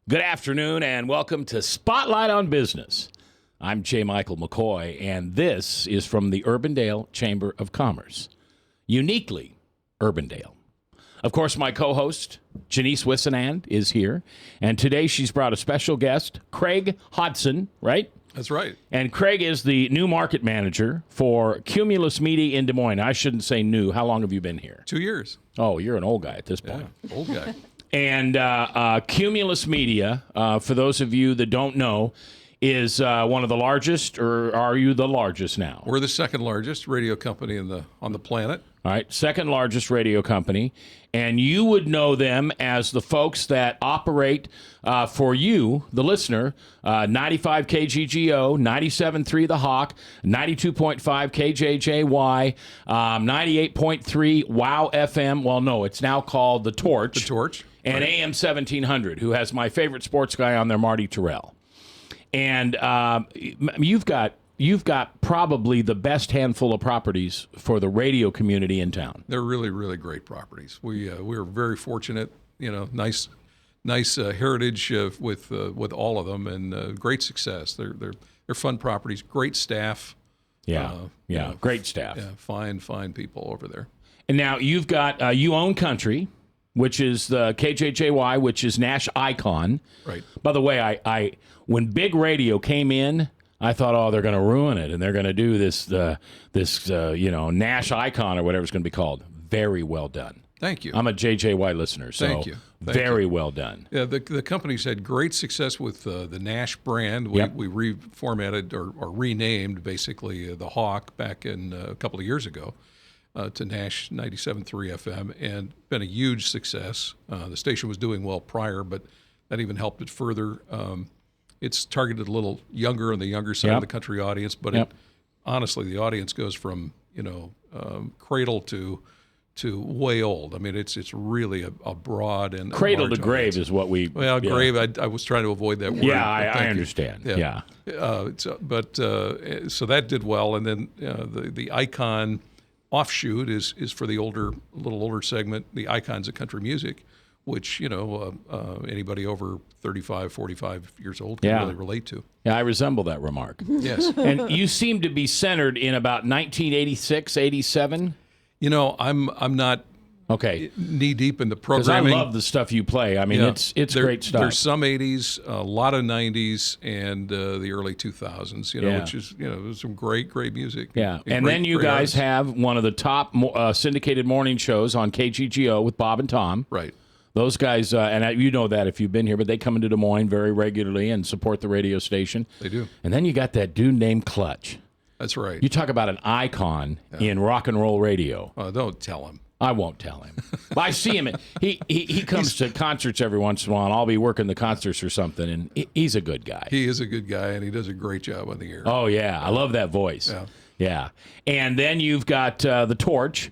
Good afternoon and welcome to Spotlight on Business. I'm J. Michael McCoy, and this is from the Urbandale Chamber of Commerce. Uniquely Urbandale. Of course, my co-host, Janice Wissenand, is here, and today she's brought a special guest, Craig Hodgson, right? That's right. And Craig is the new market manager for Cumulus Media in Des Moines. I shouldn't say new. How long have you been here? 2 years. Oh, you're an old guy at this point. Yeah, old guy. And Cumulus Media, for those of you that don't know, is one of the largest, or are you the largest now? We're the second largest radio company on the planet. All right, second largest radio company. And you would know them as the folks that operate for you, the listener, 95 KGGO, 97.3 The Hawk, 92.5 KJJY, 98.3 WOW FM. Well, no, it's now called The Torch. The Torch. And right. AM 1700, who has my favorite sports guy on there, Marty Terrell. And you've got probably the best handful of properties for the radio community in town. They're really, really great properties. We're very fortunate. You know, nice heritage with all of them, and great success. They're fun properties. Great staff. Yeah, great staff. Yeah, fine people over there. And now you've got you own country, which is the KJJY, which is Nash Icon. Right. By the way, I when Big Radio came in, I thought, oh, they're going to ruin it, and they're going to do this Nash Icon or whatever it's going to be called. Very well done. Thank you. I'm a JJY listener, so Thank you. Very well done. Yeah, the company's had great success with the Nash brand. We reformatted or renamed basically the Hawk back in a couple of years ago to Nash 97.3 FM, and been a huge success. The station was doing well prior, but that even helped it further. It's targeted a little younger on the younger side of the country audience, but honestly, the audience goes from cradle to way old. I mean, it's really a broad and cradle to grave audience. Is what we. Well, grave. I was trying to avoid that word. Yeah, I understand. Yeah. So that did well, and then the Icon offshoot is for the little older segment, the Icons of country music, which anybody over 35, 45 years old can really relate to. Yeah, I resemble that remark. Yes. And you seem to be centered in about 1986, 87. I'm not knee deep in the programming. Because I love the stuff you play. I mean, it's great stuff. There's some 80s, a lot of 90s, and the early 2000s. Which is some great music. Yeah, and then you guys have one of the top syndicated morning shows on KGGO with Bob and Tom. Right. Those guys, and you know that if you've been here, but they come into Des Moines very regularly and support the radio station. They do. And then you got that dude named Clutch. That's right. You talk about an icon in rock and roll radio. Don't tell him. I won't tell him. But I see him. He comes to concerts every once in a while, and I'll be working the concerts or something, and he's a good guy. He is a good guy, and he does a great job on the air. Oh, yeah. I love that voice. Yeah. And then you've got The Torch,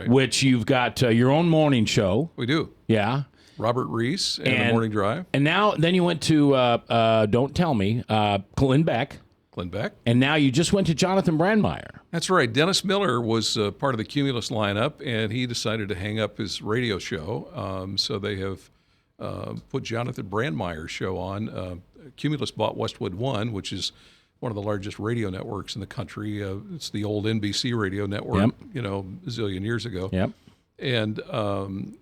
which you've got your own morning show. We do. Yeah. Robert Reese and The Morning Drive. And then you went to, don't tell me, Glenn Beck. And now you just went to Jonathan Brandmeier. That's right. Dennis Miller was part of the Cumulus lineup, and he decided to hang up his radio show. So they have put Jonathan Brandmeier's show on. Cumulus bought Westwood One, which is one of the largest radio networks in the country. It's the old NBC radio network, a zillion years ago. Yep. And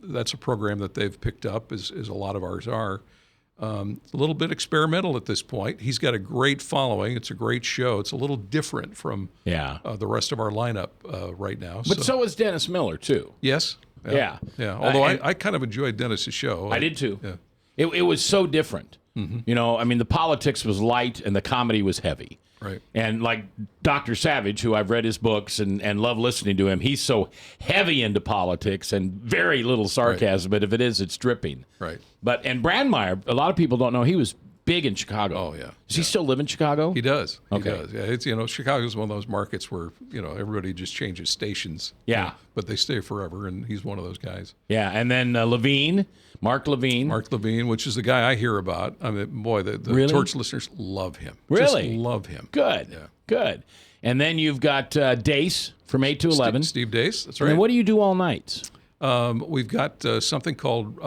that's a program that they've picked up, as a lot of ours are. A little bit experimental at this point. He's got a great following. It's a great show. It's a little different from the rest of our lineup right now. But so is Dennis Miller, too. Yes. Yeah. Although I kind of enjoyed Dennis's show. I did, too. Yeah. It was so different. Mm-hmm. The politics was light and the comedy was heavy. Right. And like Dr. Savage, who I've read his books and love listening to him, he's so heavy into politics and very little sarcasm, but if it is, it's dripping. Right. And Brandmeier, a lot of people don't know, he was big in Chicago. Oh, yeah. Does he still live in Chicago? He does. Okay. He does. Yeah, it's, Chicago's one of those markets where, everybody just changes stations. Yeah. But they stay forever, and he's one of those guys. Yeah, and then Mark Levine. Mark Levine, which is the guy I hear about. I mean, boy, the really? Torch listeners love him. Really? Just love him. Good. Yeah. Good. And then you've got Dace from 8 to 11. Steve Dace, that's right. And what do you do all nights? We've got something called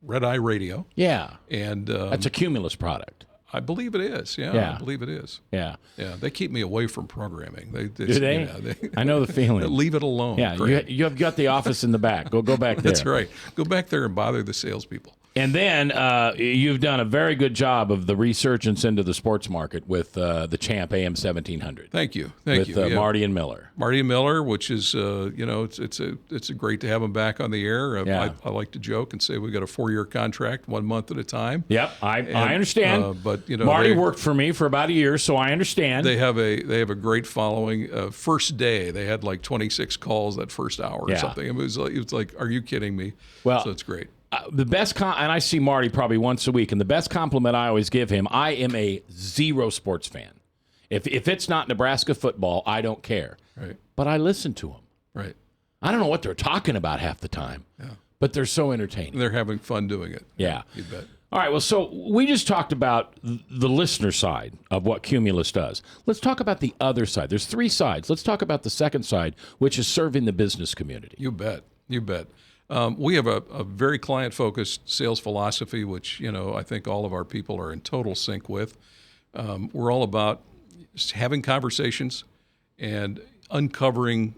Red Eye Radio. Yeah. And That's a Cumulus product. I believe it is. Yeah, I believe it is. Yeah. Yeah, they keep me away from programming. Do they? Yeah, I know the feeling. Leave it alone. Yeah, you've got the office in the back. Go back there. That's right. Go back there and bother the salespeople. And then you've done a very good job of the resurgence into the sports market with the Champ AM 1700. Thank you. With Marty and Miller. Marty and Miller, which is it's great to have them back on the air. I like to joke and say we got a 4-year contract, 1 month at a time. Yep, I understand. But Marty worked for me for about a year, so I understand. They have a great following. First day they had like 26 calls that first hour or something. It was like, are you kidding me? Well, so it's great. The best and I see Marty probably once a week, and the best compliment I always give him, I am a zero sports fan. If it's not Nebraska football, I don't care. Right. But I listen to them. Right. I don't know what they're talking about half the time. Yeah. But they're so entertaining. They're having fun doing it. Yeah. You bet. All right, well, so we just talked about the listener side of what Cumulus does. Let's talk about the other side. There's 3 sides. Let's talk about the second side, which is serving the business community. You bet. You bet. We have a very client-focused sales philosophy, which I think all of our people are in total sync with. We're all about having conversations and uncovering,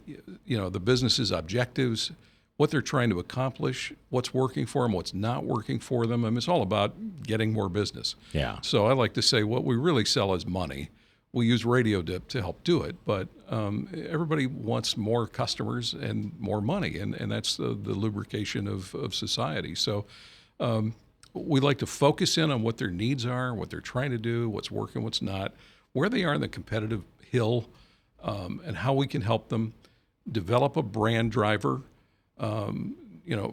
the business's objectives, what they're trying to accomplish, what's working for them, what's not working for them. I mean, it's all about getting more business. Yeah. So I like to say what we really sell is money. We use radio to help do it, but everybody wants more customers and more money, and that's the lubrication of society. So we like to focus in on what their needs are, what they're trying to do, what's working, what's not, where they are in the competitive hill, and how we can help them develop a brand driver,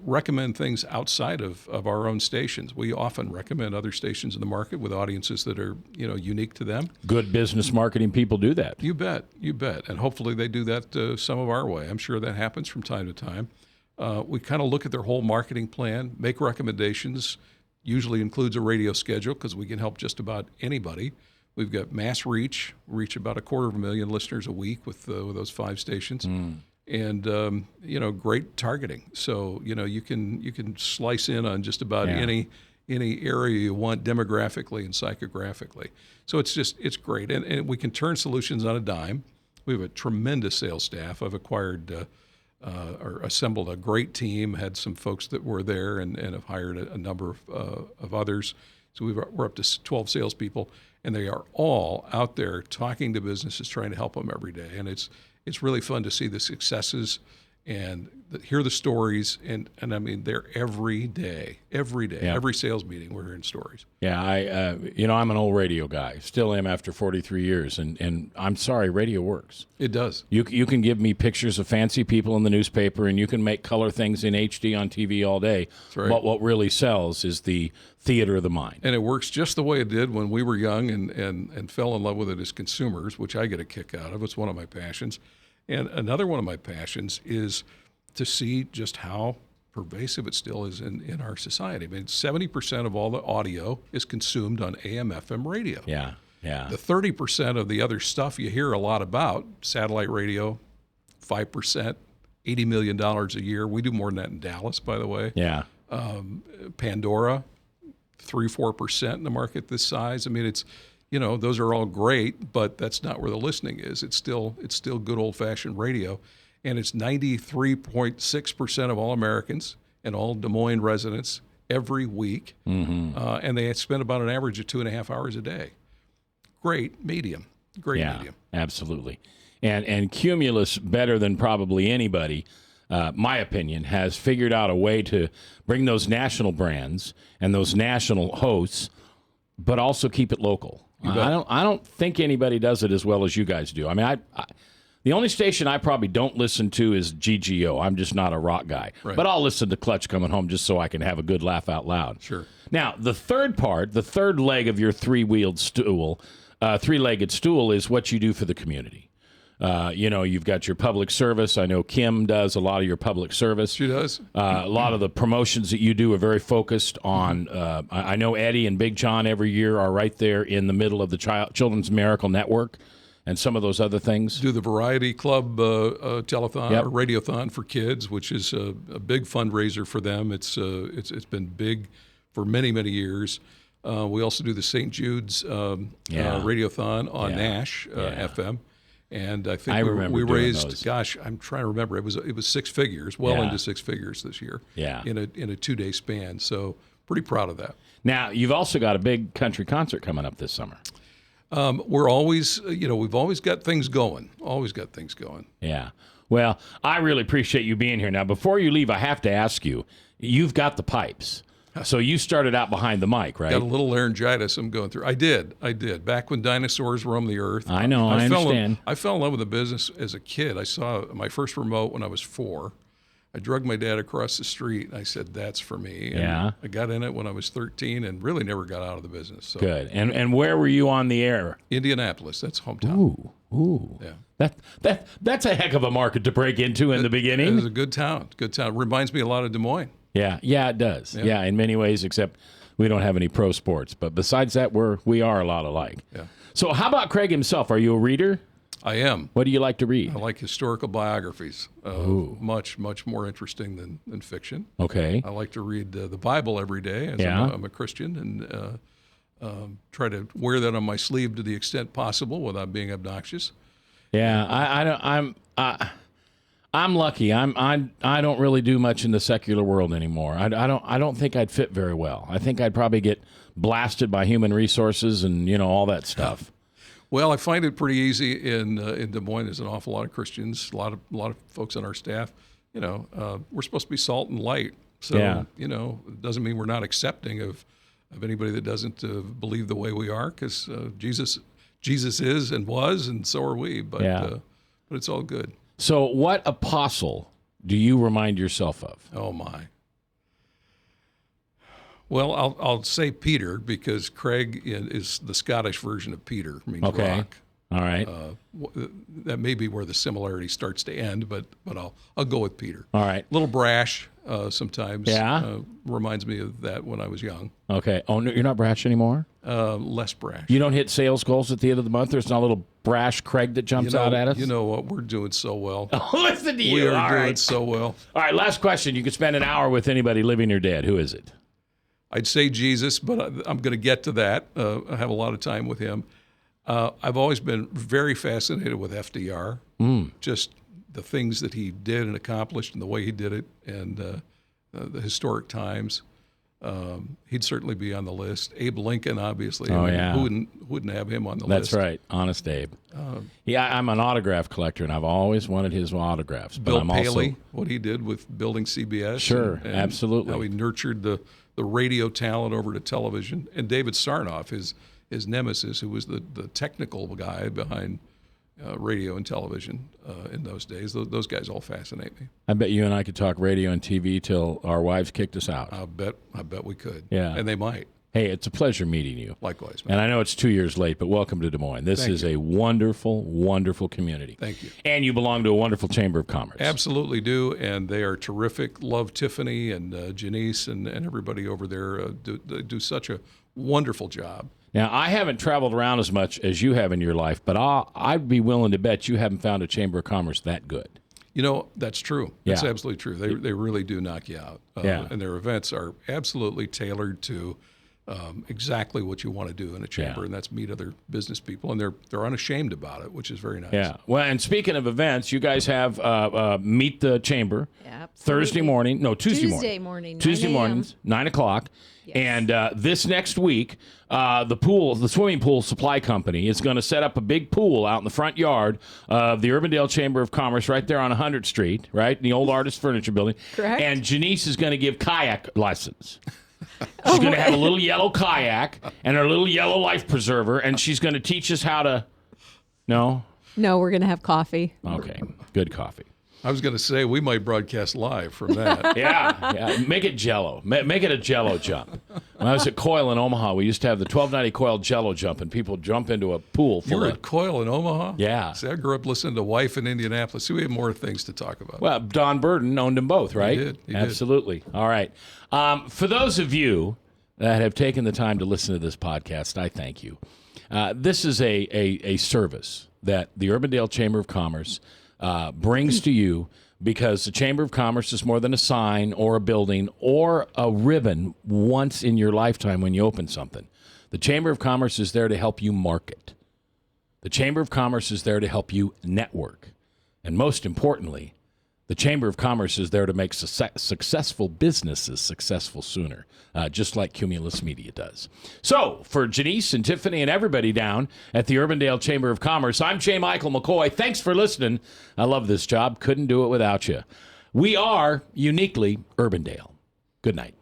recommend things outside of our own stations. We often recommend other stations in the market with audiences that are, unique to them. Good business marketing people do that. You bet. And hopefully they do that some of our way. I'm sure that happens from time to time. We kind of look at their whole marketing plan, make recommendations, usually includes a radio schedule because we can help just about anybody. We've got mass reach about 250,000 listeners a week with those 5 stations. And great targeting. So you can slice in on just about any area you want demographically and psychographically. So it's great, and we can turn solutions on a dime. We have a tremendous sales staff. I've acquired or assembled a great team. Had some folks that were there, and have hired a number of others. So we're up to 12 salespeople, and they are all out there talking to businesses, trying to help them every day, and it's really fun to see the successes and hear the stories. And I mean, they're every day, every sales meeting, we're hearing stories. Yeah, I'm an old radio guy, still am after 43 years. And I'm sorry, radio works. It does. You can give me pictures of fancy people in the newspaper, and you can make color things in HD on TV all day. That's right. But what really sells is the theater of the mind. And it works just the way it did when we were young and fell in love with it as consumers, which I get a kick out of. It's one of my passions. And another one of my passions is to see just how pervasive it still is in our society. I mean, 70% of all the audio is consumed on AM/FM radio. Yeah. The 30% of the other stuff you hear a lot about, satellite radio, 5%, $80 million a year. We do more than that in Dallas, by the way. Yeah. Pandora, 3-4% in the market this size. I mean, it's, those are all great, but that's not where the listening is. It's still good old-fashioned radio, and it's 93.6% of all Americans and all Des Moines residents every week, and they spend about an average of 2.5 hours a day. Great medium. Absolutely. And Cumulus, better than probably anybody, my opinion, has figured out a way to bring those national brands and those national hosts, but also keep it local. I don't think anybody does it as well as you guys do. I mean, the only station I probably don't listen to is GGO. I'm just not a rock guy. Right. But I'll listen to Clutch coming home just so I can have a good laugh out loud. Sure. Now, the third leg of your three-legged stool is what you do for the community. You've got your public service. I know Kim does a lot of your public service. She does. A lot of the promotions that you do are very focused on. I know Eddie and Big John every year are right there in the middle of the Children's Miracle Network, and some of those other things. Do the Variety Club telethon Yep. or radiothon for kids, which is a big fundraiser for them. It's been big for many, many years. We also do the St. Jude's radiothon on Nash FM. And I think we raised, those. gosh, I'm trying to remember. It was six figures, well into six figures this year. Yeah. In a 2-day span. So pretty proud of that. Now, you've also got a big country concert coming up this summer. We're always, we've always got things going. Always got things going. Yeah. Well, I really appreciate you being here. Now, before you leave, I have to ask you, you've got the pipes. So you started out behind the mic, right? Got a little laryngitis I'm going through. I did. Back when dinosaurs roamed the earth. I know, I understand. I fell in love with the business as a kid. I saw my first remote when I was 4. I drugged my dad across the street, and I said, that's for me. And I got in it when I was 13 and really never got out of the business. So. Good. And where were you on the air? Indianapolis. That's hometown. Ooh. Yeah. That's a heck of a market to break into in the beginning. It was a good town. Good town. Reminds me a lot of Des Moines. Yeah, it does. Yeah, in many ways, except we don't have any pro sports. But besides that, we are a lot alike. Yeah. So how about Craig himself? Are you a reader? I am. What do you like to read? I like historical biographies. Much more interesting than fiction. Okay. I like to read the Bible every day, as I'm a Christian, and try to wear that on my sleeve to the extent possible without being obnoxious. Yeah, I'm lucky. I don't really do much in the secular world anymore. I don't think I'd fit very well. I think I'd probably get blasted by human resources and all that stuff. Well, I find it pretty easy in Des Moines. There's an awful lot of Christians, a lot of folks on our staff. We're supposed to be salt and light. So it doesn't mean we're not accepting of anybody that doesn't believe the way we are, because Jesus is and was, and so are we. But it's all good. So what apostle do you remind yourself of? Oh, my. Well, I'll say Peter, because Craig is the Scottish version of Peter, means rock. All right. That may be where the similarity starts to end, but I'll go with Peter. All right. A little brash sometimes. Yeah. Reminds me of that when I was young. Okay. Oh, no, you're not brash anymore? Less brash. You don't hit sales goals at the end of the month? There's not a little brash Craig that jumps out at us? You know what? We're doing so well. Oh, listen to you. We are All doing right. so well. All right, last question. You could spend an hour with anybody, living or dead. Who is it? I'd say Jesus, but I'm going to get to that. I have a lot of time with him. I've always been very fascinated with FDR, just the things that he did and accomplished and the way he did it, and the historic times. He'd certainly be on the list. Abe Lincoln, obviously. Who wouldn't have him on the list? That's right. Honest Abe. I'm an autograph collector, and I've always wanted his autographs. But Bill Paley, what he did with building CBS. Sure, and absolutely. How he nurtured the radio talent over to television. And David Sarnoff, his nemesis, who was the technical guy behind radio and television in those days. Those guys all fascinate me. I bet you and I could talk radio and TV till our wives kicked us out. I bet we could. Yeah. And they might. Hey, it's a pleasure meeting you. Likewise, man. And I know it's 2 years late, but welcome to Des Moines. This is a wonderful, wonderful community. Thank you. And you belong to a wonderful Chamber of Commerce. Absolutely do, and they are terrific. Love Tiffany and Janice and everybody over there. They do such a wonderful job. Now, I haven't traveled around as much as you have in your life, but I'd be willing to bet you haven't found a Chamber of Commerce that good. That's true. That's Yeah. absolutely true. They really do knock you out. And their events are absolutely tailored to exactly what you want to do in a chamber, and that's meet other business people, and they're unashamed about it, which is very nice. Yeah. Well, and speaking of events, you guys have Meet the Chamber Tuesday morning, 9 mornings, 9 o'clock. Yes. And this next week, the swimming pool supply company is going to set up a big pool out in the front yard of the Urbandale Chamber of Commerce right there on 100th Street, right, in the old Artist Furniture Building. Correct. And Janice is going to give kayak lessons. She's going to have a little yellow kayak and her little yellow life preserver, and she's going to teach us how to... No, we're going to have coffee. Okay, good coffee. I was going to say we might broadcast live from that. Yeah. Make it Jello. Make it a Jello jump. When I was at Coil in Omaha, we used to have the 1290 Coil Jello jump, and people jump into a pool full You were of... at Coil in Omaha? Yeah. See, I grew up listening to Wife in Indianapolis. See, we have more things to talk about. Well, Don Burden owned them both, right? He did. Absolutely. All right. For those of you that have taken the time to listen to this podcast, I thank you. This is a service that the Urbandale Chamber of Commerce brings to you, because the Chamber of Commerce is more than a sign or a building or a ribbon once in your lifetime when you open something. The Chamber of Commerce is there to help you market. The Chamber of Commerce is there to help you network. And most importantly, the Chamber of Commerce is there to make successful businesses successful sooner, just like Cumulus Media does. So, for Janice and Tiffany and everybody down at the Urbandale Chamber of Commerce, I'm J. Michael McCoy. Thanks for listening. I love this job. Couldn't do it without you. We are uniquely Urbandale. Good night.